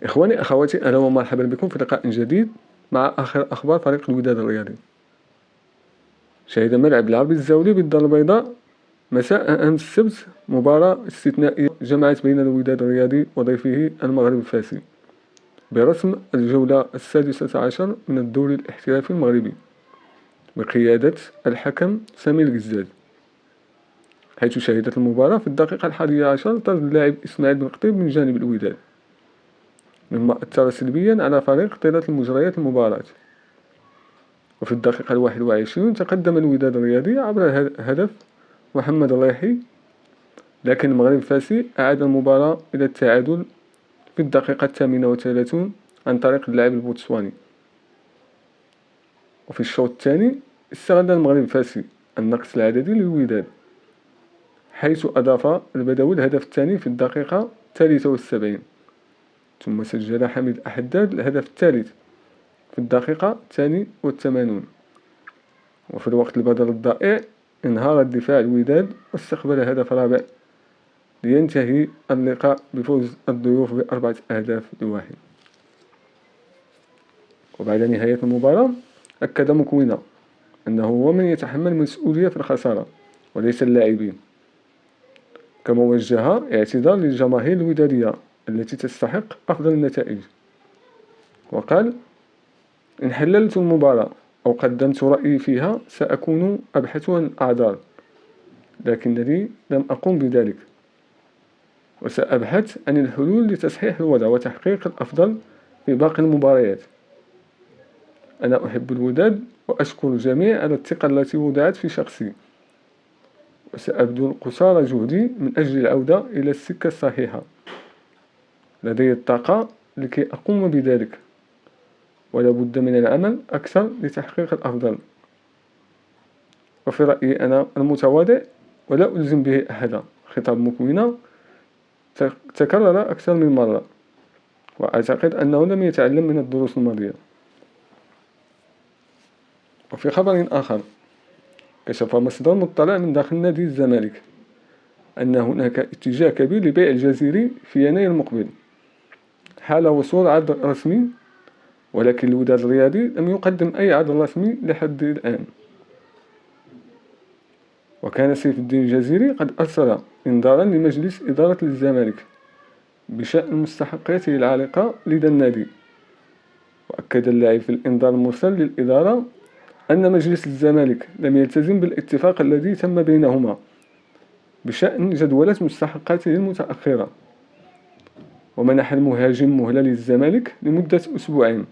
إخواني أخواتي، أهلا ومرحبا بكم في لقاء جديد مع آخر أخبار فريق الوداد الرياضي. شهد ملعب العربي الزاولي بالدار البيضاء مساء أمس السبت مباراة استثنائية جمعت بين الوداد الرياضي وضيفه المغرب الفاسي برسم الجولة السادسة عشر من الدوري الاحترافي المغربي بقيادة الحكم سامي القزاز، حيث شهدت المباراة في الدقيقة 11 طرد اللاعب إسماعيل بن قطيب من جانب الوداد، مما أثر سلبيا على فريق طيلة المجريات المباراة. وفي الدقيقة 21 تقدم الوداد الرياضي عبر هدف محمد الريحي، لكن المغرب الفاسي أعاد المباراة إلى التعادل في الدقيقة 38 عن طريق اللاعب البوتسواني. وفي الشوط الثاني استغل المغرب الفاسي النقص العددي للوداد، حيث أضاف البدوي الهدف الثاني في الدقيقة 73، ثم سجل حميد الحداد الهدف الثالث في الدقيقة 82. وفي الوقت البدل الضائع انهار الدفاع الوداد واستقبل هدف رابع لينتهي اللقاء بفوز الضيوف ب4-1. وبعد نهاية المباراة أكد مكوينة أنه هو من يتحمل المسؤولية في الخسارة وليس اللاعبين، كما وجه اعتذار للجماهير الودادية التي تستحق أفضل النتائج، وقال: إن حللت المباراة أو قدمت رأيي فيها سأكون أبحث عن أعذار، لكنني لم أقم بذلك، وسأبحث عن الحلول لتصحيح الوضع وتحقيق الأفضل في باقي المباريات. أنا أحب الوداد وأشكر الجميع على الثقة التي وضعت في شخصي، وسأبذل قصارى جهدي من أجل العودة إلى السكة الصحيحة. لدي الطاقة لكي أقوم بذلك، ولا بد من العمل أكثر لتحقيق الأفضل. وفي رأيي أنا المتواضع ولا ألزم به أحدا. خطاب مكوينة تكرر أكثر من مرة، وأعتقد أنه لم يتعلم من الدروس الماضية. وفي خبر آخر، كشف مصدر مطلع من داخل نادي الزمالك أن هناك اتجاه كبير لبيع الجزيري في يناير المقبل حال وصول عرض رسمي، ولكن الوداد الرياضي لم يقدم أي عرض رسمي لحد الآن. وكان سيف الدين الجزيري قد أرسل إنذارا لمجلس إدارة الزمالك بشأن مستحقاته العالقة لدى النادي، وأكد اللاعب في الإنذار المرسل للإدارة أن مجلس الزمالك لم يلتزم بالاتفاق الذي تم بينهما بشأن جدولة مستحقاته المتأخرة، ومنح المهاجم مهلة للزمالك لمدة أسبوعين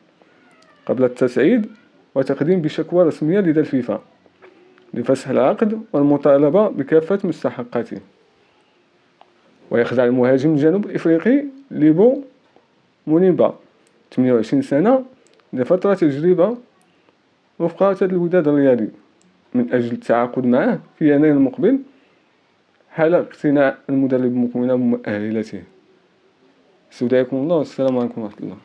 قبل التصعيد وتقديم بشكوى رسمية لدى الفيفا لفسخ العقد والمطالبة بكافة مستحقاته. ويخضع المهاجم الجنوب الإفريقي ليبو مونيمبا 28 سنة لفترة تجربة وفق الوداد الرياضي من أجل التعاقد معه في يناير المقبل حال اقتناع المدرب مكوينة بمؤهلاته. استودعكم الله والسلام عليكم ورحمة الله.